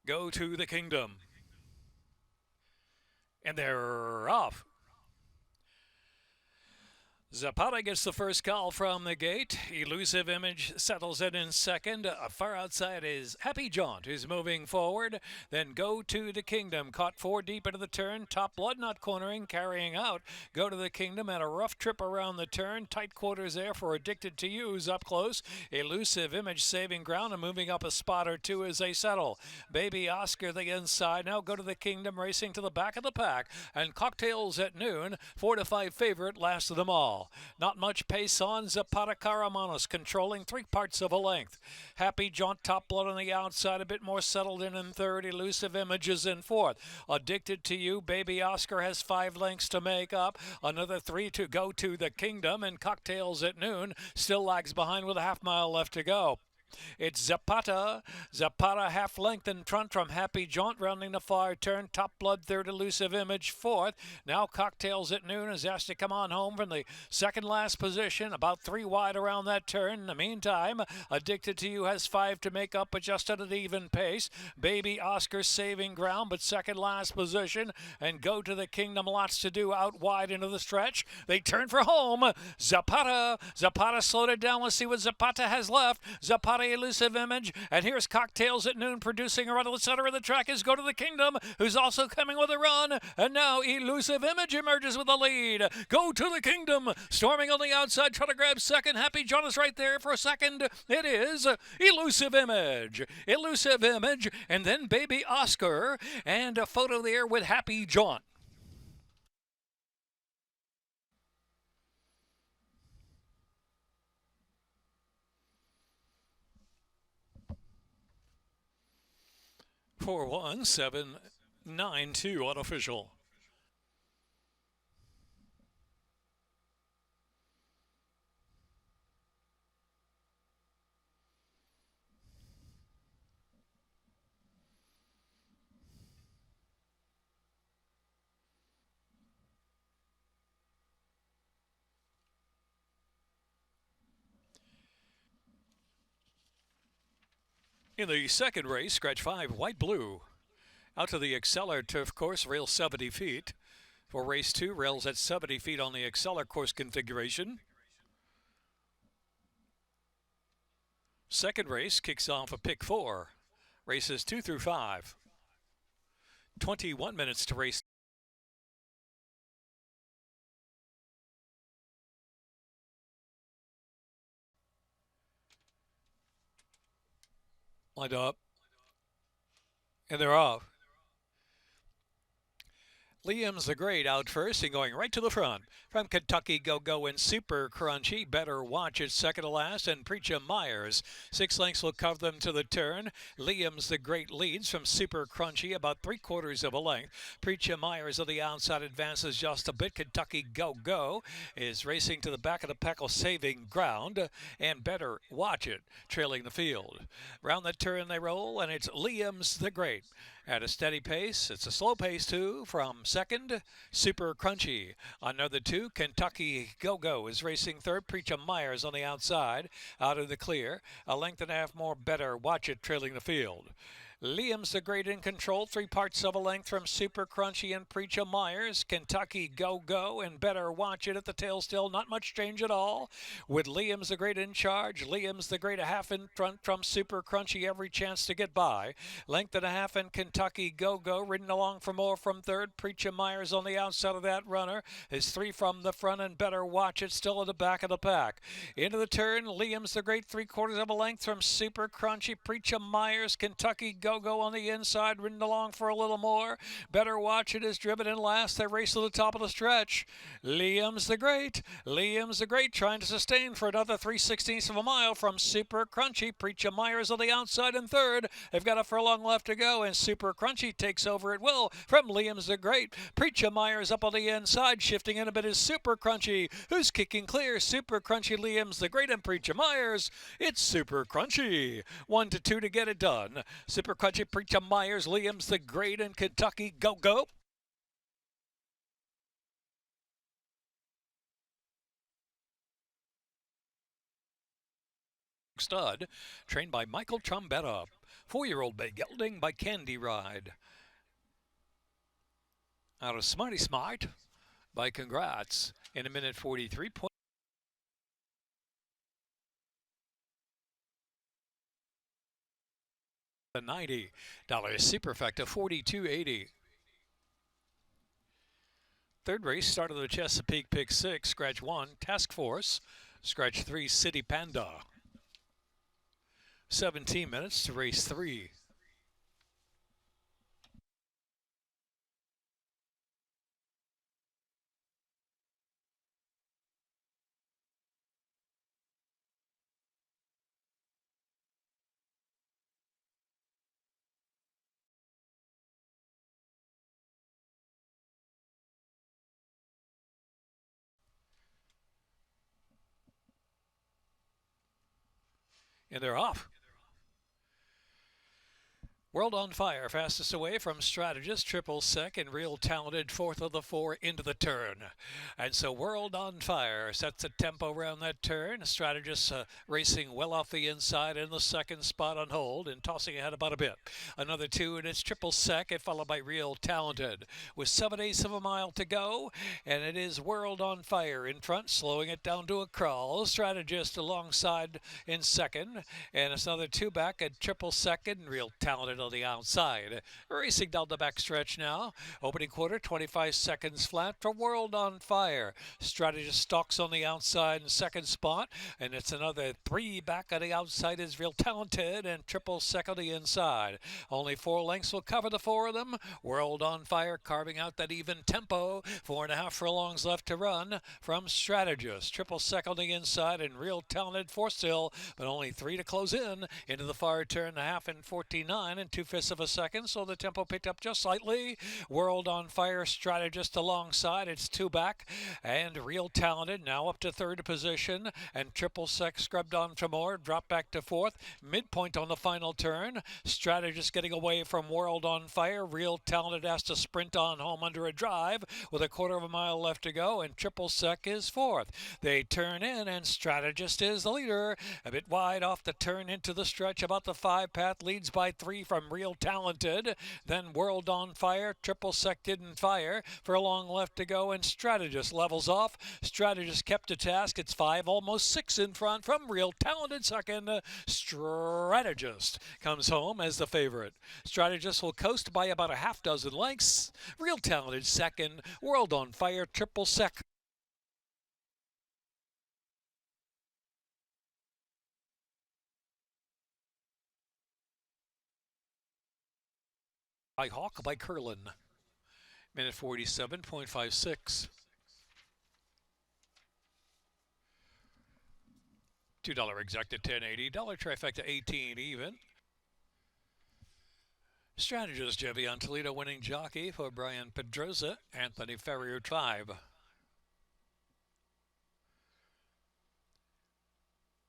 Go to the Kingdom. And they're off. Zapata gets the first call from the gate. Elusive Image settles in second. Far outside is Happy Jaunt, who's moving forward. Then Go to the Kingdom, caught four deep into the turn. Top Blood not cornering, carrying out. Go to the Kingdom and a rough trip around the turn. Tight quarters there for Addicted to You's up close. Elusive Image saving ground and moving up a spot or two as they settle. Baby Oscar the inside. Now Go to the Kingdom racing to the back of the pack. And Cocktails at Noon, 4 to 5 favorite, last of them all. Not much pace on. Zapata Caramanos controlling 3/4 of a length. Happy Jaunt, Top Blood on the outside, a bit more settled in third. Elusive Images in fourth. Addicted to You, Baby Oscar has 5 lengths to make up. Another 3 to Go to the Kingdom, and Cocktails at Noon still lags behind with a half mile left to go. It's Zapata. Zapata half length in front from Happy Jaunt, rounding the far turn. Top Blood third, Elusive Image fourth. Now Cocktails at Noon is asked to come on home from the second last position, about 3 wide around that turn. In the meantime, Addicted to You has 5 to make up, but just at an even pace. Baby Oscar saving ground, but second last position. And Go to the Kingdom, lots to do out wide into the stretch. They turn for home. Zapata. Zapata slowed it down. Let's see what Zapata has left. Zapata, Elusive Image, and here's Cocktails at Noon producing a run to the center of the track is Go to the Kingdom, who's also coming with a run, and now Elusive Image emerges with the lead. Go to the Kingdom, storming on the outside, trying to grab second. Happy John is right there for a second. It is Elusive Image. Elusive Image, and then Baby Oscar, and a photo there with Happy John. For 1792 unofficial. In the second race, scratch 5, white blue. Out to the Acceler turf course, rail 70 feet. For race 2, rails at 70 feet on the Acceler course configuration. Second race kicks off a pick 4. Races 2 through 5. 21 minutes to race. Lined up. And they're off. Liam's the Great out first and going right to the front. From Kentucky Go-Go and Super Crunchy, Better Watch It second to last, and Preacher Myers. 6 lengths will cover them to the turn. Liam's the Great leads from Super Crunchy, about 3/4 of a length. Preacher Myers on the outside advances just a bit. Kentucky Go-Go is racing to the back of the pack, saving ground, and Better Watch It trailing the field. Round the turn they roll, and it's Liam's the Great. At a steady pace, it's a slow pace too. From second, Super Crunchy. Another 2, Kentucky Go-Go is racing third. Preacher Myers on the outside, out of the clear. A length and a half more Better Watch It trailing the field. Liam's the Great in control, 3/4 of a length from Super Crunchy and Preacher Myers. Kentucky Go-Go and Better Watch It at the tail still. Not much change at all. With Liam's the Great in charge. Liam's the Great a half in front from Super Crunchy. Every chance to get by. Length and a half and Kentucky Go-Go ridden along for more from third. Preacher Myers on the outside of that runner. Is 3 from the front and Better Watch It still at the back of the pack. Into the turn, Liam's the Great 3/4 of a length from Super Crunchy. Preacher Myers, Kentucky Go-Go on the inside, ridden along for a little more. Better Watch It is driven in last. They race to the top of the stretch. Liam's the Great. Liam's the Great trying to sustain for another 3/16 of a mile from Super Crunchy. Preacher Myers on the outside in third. They've got a furlong left to go, and Super Crunchy takes over at will from Liam's the Great. Preacher Myers up on the inside, shifting in a bit is Super Crunchy, who's kicking clear. Super Crunchy, Liam's the Great, and Preacher Myers. It's Super Crunchy. 1 to 2 to get it done. Super Crunchy, Preacher Myers, Liam's the Great, and Kentucky Go-Go. Stud, trained by Michael Trombetta. 4-year-old Bay Gelding by Candy Ride. Out of Smarty Smart by Congrats in a minute 43. The $90 Superfecta 42.80. Third race, start of the Chesapeake Pick 6, scratch 1, Task Force, scratch 3, City Panda. 17 minutes to race 3. And they're off. World on Fire, fastest away from Strategist, triple sec, and Real Talented, fourth of the 4 into the turn. And so World on Fire sets a tempo around that turn. Strategist racing well off the inside in the second spot on hold and tossing ahead about a bit. Another 2 and it's triple sec, followed by Real Talented. With 7/8 of a mile to go, and it is World on Fire in front, slowing it down to a crawl. Strategist alongside in second, and it's another 2 back at triple second. Real Talented on the outside. Racing down the back stretch now. Opening quarter, 25 seconds flat for World on Fire. Strategist stalks on the outside in second spot, and it's another 3 back on the outside is Real Talented, and triple sec on the inside. Only 4 lengths will cover the 4 of them. World on Fire carving out that even tempo. 4.5 furlongs left to run from Strategist. Triple sec on the inside, and Real Talented 4 still, but only 3 to close in. Into the far turn, the half in 49 and 2/5 of a second, so the tempo picked up just slightly. World on Fire, Strategist alongside, it's 2 back, and Real Talented now up to third position, and triple sec scrubbed on for more, drop back to fourth, midpoint on the final turn. Strategist getting away from World on Fire. Real Talented has to sprint on home under a drive with a quarter of a mile left to go, and triple sec is fourth. They turn in, and Strategist is the leader, a bit wide off the turn into the stretch. About the 5 path, leads by 3 from Real Talented. Then World on Fire, triple sec didn't fire. Furlong left to go, and Strategist levels off. Strategist kept to task. It's 5, almost 6 in front from Real Talented second. Strategist comes home as the favorite. Strategist will coast by about a half dozen lengths. Real Talented second. World on Fire, triple sec. By Hawk by Curlin. Minute 47.56. $2 exact at 10.80. $1 trifecta 18 even. Strategist Jevion Toledo winning jockey for Brian Pedroza. Anthony Ferrier Tribe.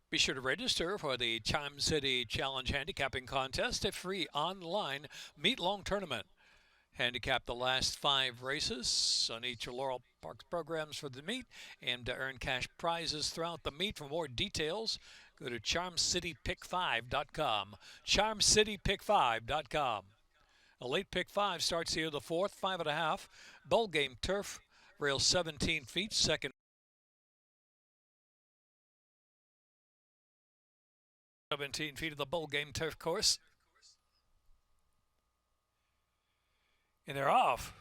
Be sure to register for the Charm City Challenge Handicapping Contest, a free online meet-long tournament. Handicap the last 5 races on each of Laurel Park's programs for the meet, and to earn cash prizes throughout the meet. For more details, go to charmcitypick5.com. charmcitypick5.com. A late pick 5 starts here the 4th, 5.5. Bowl game turf, rail 17 feet, second. 17 feet of the bowl game turf course. And they're off.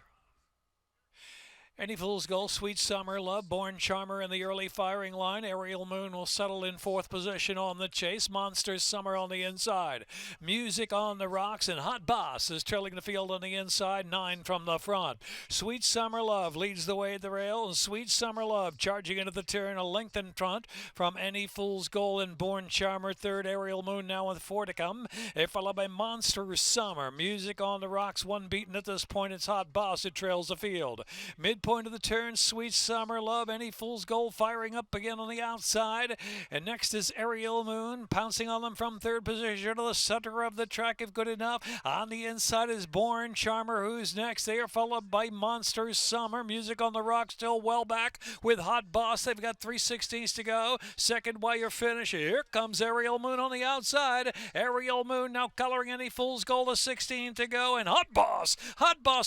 Any Fool's Gold, Sweet Summer Love, Born Charmer in the early firing line. Aerial Moon will settle in 4th position on the chase. Monsters Summer on the inside. Music on the Rocks, and Hot Boss is trailing the field on the inside, 9 from the front. Sweet Summer Love leads the way at the rail, and Sweet Summer Love charging into the turn, a length in front from Any Fool's Gold and Born Charmer. Third, Aerial Moon now with 4 to come. Followed by Monsters Summer. Music on the Rocks, 1 beaten at this point. It's Hot Boss. It trails the field. Mid point of the turn, Sweet Summer Love, Any Fool's Gold firing up again on the outside. And next is Aerial Moon, pouncing on them from third position to the center of the track if good enough. On the inside is Born Charmer, who's next. They are followed by Monster Summer. Music on the Rock still well back with Hot Boss. They've got 3/16 to go. Second wire finish. Here comes Aerial Moon on the outside. Aerial Moon now coloring Any Fool's Gold, a 16 to go. And Hot Boss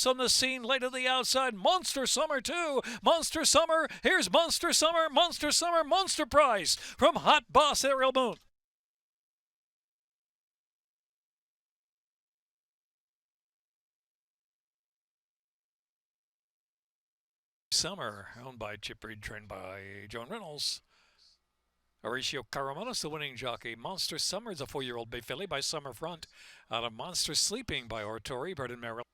on the scene late to the outside. Monster Summer too. Monster Summer. Here's Monster Summer. Monster Summer. Monster Price from Hot Boss Aerial Moon. Summer, owned by Chip Reed, trained by Joan Reynolds. Horatio Caramonis, the winning jockey. Monster Summer is a 4-year-old bay filly by Summer Front. Out of Monster Sleeping by Ortori, bred in Maryland.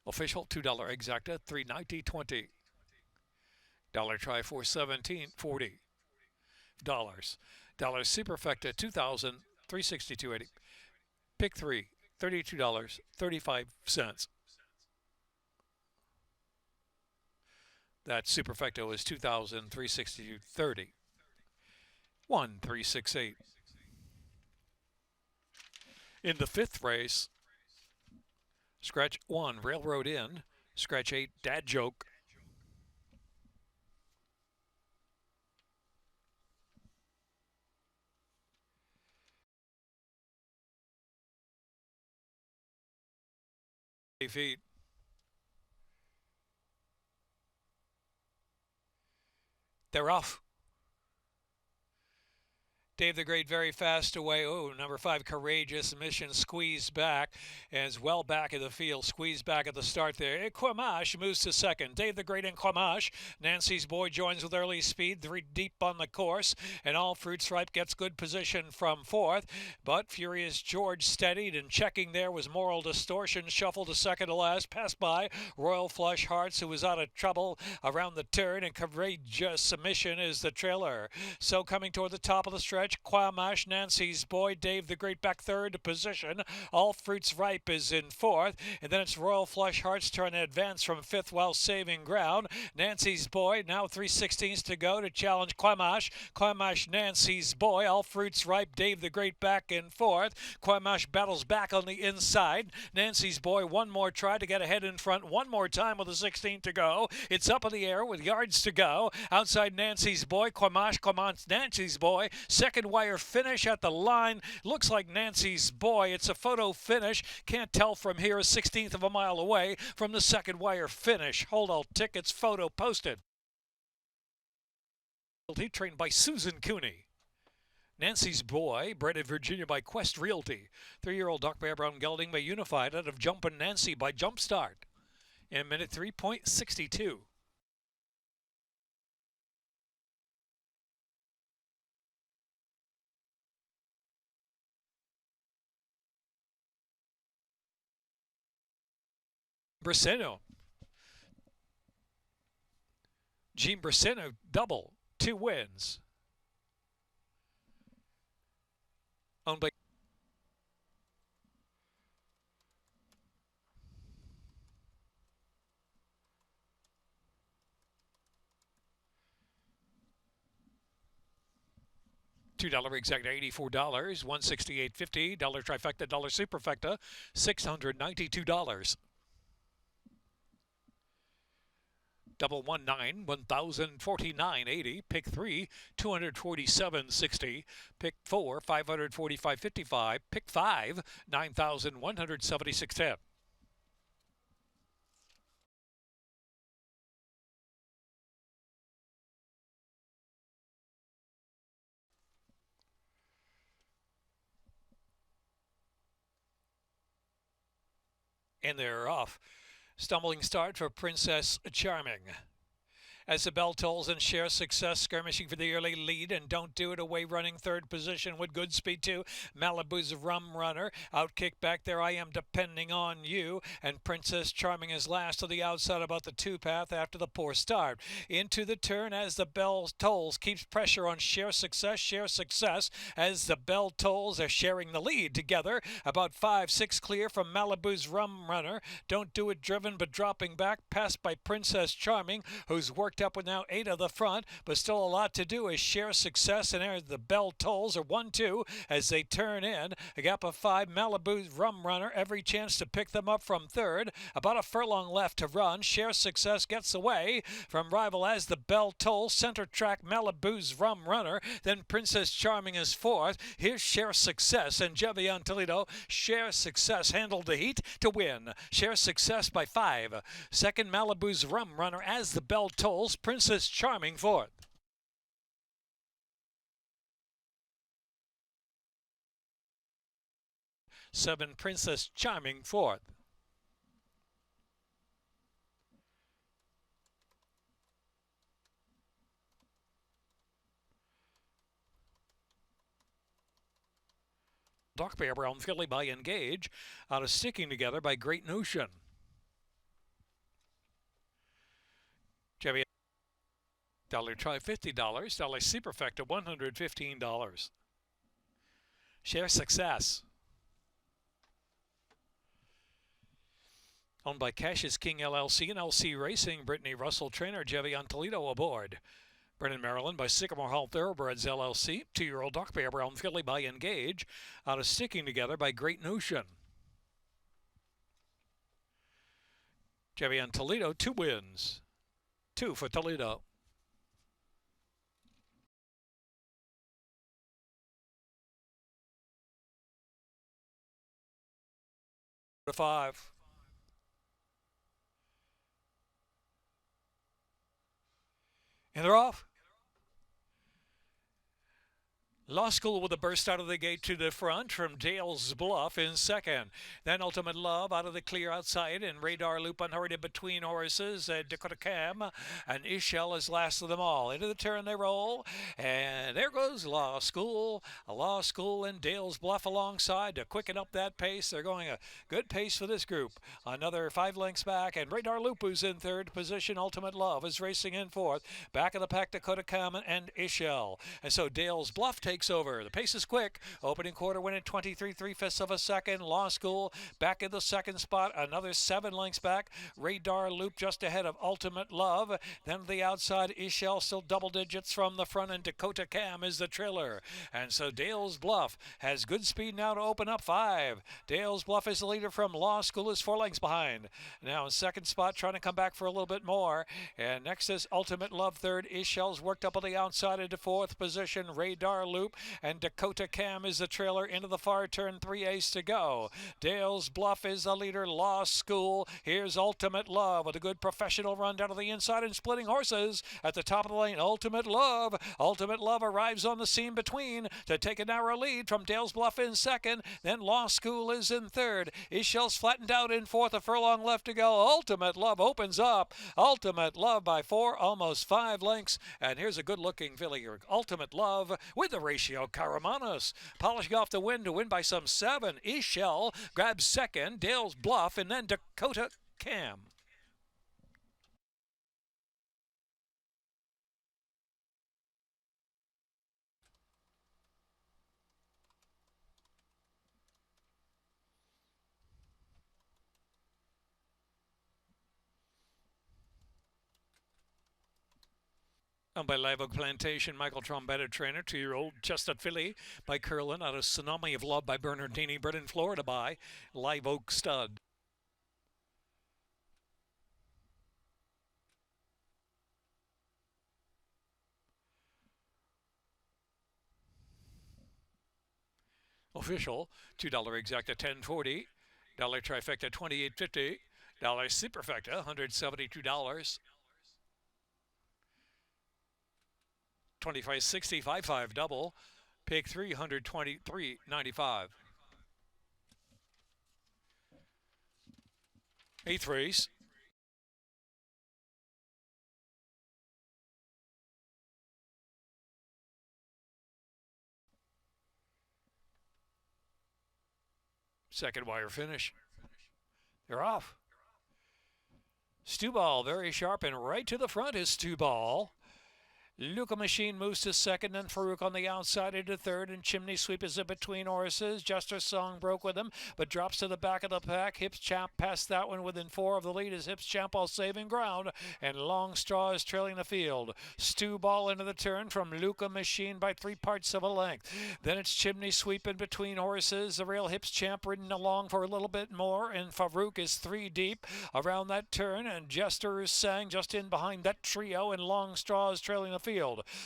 Official $2 exacta, $3.90.20. Dollar try for $17.40. Dollar superfecta $2,362.80. Pick 3, $32.35. That superfecta is $2,362.30. 1-3-6-8. In the fifth race, scratch 1, Railroad Inn. Scratch 8, Dad Joke. Feet. They're off. Dave the Great very fast away. Oh, number 5, Courageous Mission squeezed back as well back of the field. Squeezed back at the start there. Quamash moves to second. Dave the Great and Quamash. Nancy's Boy joins with early speed. 3 deep on the course. And All Fruits Ripe gets good position from fourth. But Furious George steadied, and checking there was Moral Distortion. Shuffled to second to last. Passed by Royal Flush Hearts, who was out of trouble around the turn. And Courageous Submission is the trailer. So coming toward the top of the stretch, Quamash, Nancy's Boy, Dave the Great back third position. All Fruits Ripe is in fourth. And then it's Royal Flush Hearts trying to advance from fifth while saving ground. Nancy's Boy now 3/16 to go to challenge Quamash. Quamash, Nancy's Boy, All Fruits Ripe, Dave the Great back in fourth. Quamash battles back on the inside. Nancy's Boy one more try to get ahead in front. One more time with a 16 to go. It's up in the air with yards to go. Outside Nancy's Boy, Quamash, Nancy's Boy. Second wire finish at the line. Looks like Nancy's Boy. It's a photo finish. Can't tell from here, a 16th of a mile away from the second wire finish. Hold all tickets, photo posted. Trained by Susan Cooney. Nancy's Boy, bred in Virginia by Quest Realty. 3-year-old Dark Bear Brown Gelding by Unified out of Jumpin' Nancy by Jumpstart. In minute 3.62. Braceno. Gene Braceno double, 2 wins. Owned by $2 exact, $84, $168.50. Dollar trifecta, dollar superfecta, $692. Double 1-9, $1,049.80. Pick 3, $247.60. Pick 4, $545.55. Pick 5, $9,176.10. And they're off. Stumbling start for Princess Charming. as the bell tolls and Share Success skirmishing for the early lead, and Don't Do It away running third position with good speed too. Malibu's Rum Runner out kick back there. I Am Depending on You, and Princess Charming is last to the outside about the two path after the poor start. Into the turn as the bell tolls, keeps pressure on Share Success. Share Success as the bell tolls. They're sharing the lead together, about 5-6 clear from Malibu's Rum Runner. Don't Do It driven but dropping back, passed by Princess Charming, who's worked up with now 8 of the front, but still a lot to do as Share Success, and there the bell tolls are 1-2 as they turn in. A gap of 5, Malibu's Rum Runner, every chance to pick them up from third. About a furlong left to run. Share Success gets away from rival as the bell tolls. Center track, Malibu's Rum Runner, then Princess Charming is fourth. Here's Share Success and Jevion Toledo. Share Success handled the heat to win. Share Success by 5. Second, Malibu's Rum Runner as the bell tolls. Princess Charming fourth. Seven, Princess Charming fourth. Dark Bear Brown Philly by Engage, out of Sticking Together by Great Notion. Chevy dollar try $50, dollar Superfecta $115. Share Success. Owned by Cassius King LLC and LC Racing. Brittany Russell, trainer, Jevion Toledo aboard. Brennan, Maryland by Sycamore Hall Thoroughbreds LLC. 2-year-old Dark Bear Brown Philly by Engage, out of Sticking Together by Great Notion. Jevion Toledo, 2 wins. 2 for Toledo. To 5. And they're off. Law School with a burst out of the gate to the front from Dale's Bluff in second. Then Ultimate Love out of the clear outside, and Radar Loop unhurried in between horses. Dakota Cam and Ishel is last of them all. Into the turn they roll, and there goes Law School. Law School and Dale's Bluff alongside to quicken up that pace. They're going a good pace for this group. Another 5 lengths back, and Radar Loop, who's in third position. Ultimate Love is racing in fourth. Back of the pack, Dakota Cam and Ishel. And so Dale's Bluff takes over. The pace is quick. Opening quarter win at 23 3/5 of a second. Law School back in the second spot. Another 7 lengths back. Radar Loop just ahead of Ultimate Love. Then the outside, Ishel still double digits from the front, and Dakota Cam is the trailer. And so Dale's Bluff has good speed now to open up 5. Dale's Bluff is the leader from Law School, is 4 lengths behind. Now in second spot, trying to come back for a little bit more. And next is Ultimate Love third. Ishel's worked up on the outside into fourth position. Radar Loop and Dakota Cam is the trailer into the far turn. 3 ace to go. Dale's Bluff is the leader. Law School. Here's Ultimate Love with a good professional run down to the inside and splitting horses at the top of the lane. Ultimate Love. Ultimate Love arrives on the scene between to take a narrow lead from Dale's Bluff in second. Then Law School is in third. Ishel's flattened out in fourth. A furlong left to go. Ultimate Love opens up. Ultimate Love by 4, almost 5 lengths. And here's a good looking filly here. Ultimate Love with the ratio. Karamanos polishing off the win to win by some 7. Ishel grabs second. Dale's Bluff, and then Dakota Cam. Owned by Live Oak Plantation, Michael Trombetta, trainer. 2-year-old Chestnut Filly by Curlin, out of Tsunami of Love by Bernardini, bred in Florida by Live Oak Stud. Official, $2 exacta, $10.40. Dollar trifecta, $28.50. Dollar superfecta, $172. 25.60, 5 double. Pick 323.95. Eighth race. Second wire finish. They're off. Stewball very sharp and right to the front is Stewball. Luca Machine moves to second, and Farouk on the outside into third, and Chimney Sweep is in between horses. Jester Song broke with him, but drops to the back of the pack. Hips Champ passed that one within 4 of the lead as Hips Champ all saving ground, and Long Straw is trailing the field. Stewball into the turn from Luca Machine by 3 parts of a length. Then it's Chimney Sweep in between horses. The real Hips Champ ridden along for a little bit more, and Farouk is 3 deep around that turn, and Jester Sang just in behind that trio, and Long Straw is trailing the field.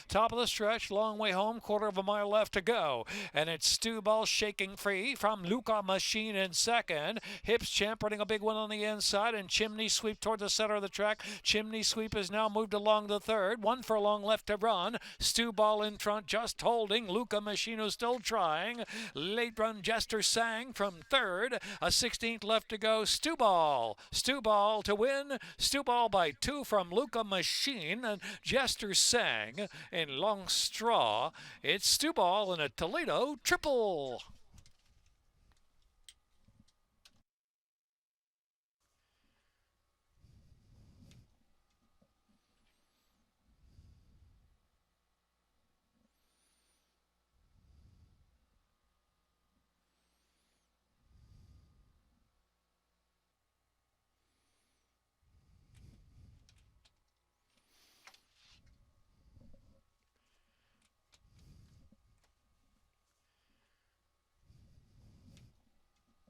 Top of the stretch, long way home, quarter of a mile left to go. And it's Stewball shaking free from Luca Machine in second. Hips Champ running a big one on the inside, and Chimney Sweep toward the center of the track. Chimney Sweep has now moved along the third. 1 furlong left to run. Stewball in front, just holding. Luca Machine who's still trying. Late run Jester Sang from third. A 16th left to go. Stewball to win. Stewball by 2 from Luca Machine, and Jester Sang in Long Straw. It's Stewball in a Toledo triple.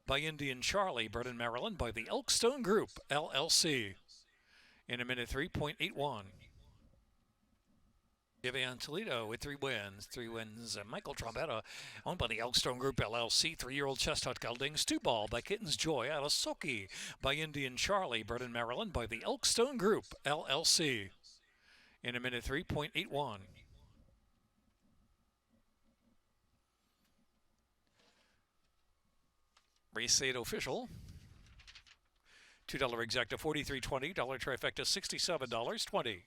By Indian Charlie, Burton, Maryland, by the Elkstone Group, LLC. In a minute, 3.81. Vivian Toledo with 3 wins. 3 wins. Michael Trombetta, owned by the Elkstone Group, LLC. 3-year-old Chestnut Gelding. Stewball by Kitten's Joy out of Soki. By Indian Charlie, Burton, Maryland, by the Elkstone Group, LLC. In a minute, 3.81. Race date official. $2 exacta $43.20. Trifecta $67.20.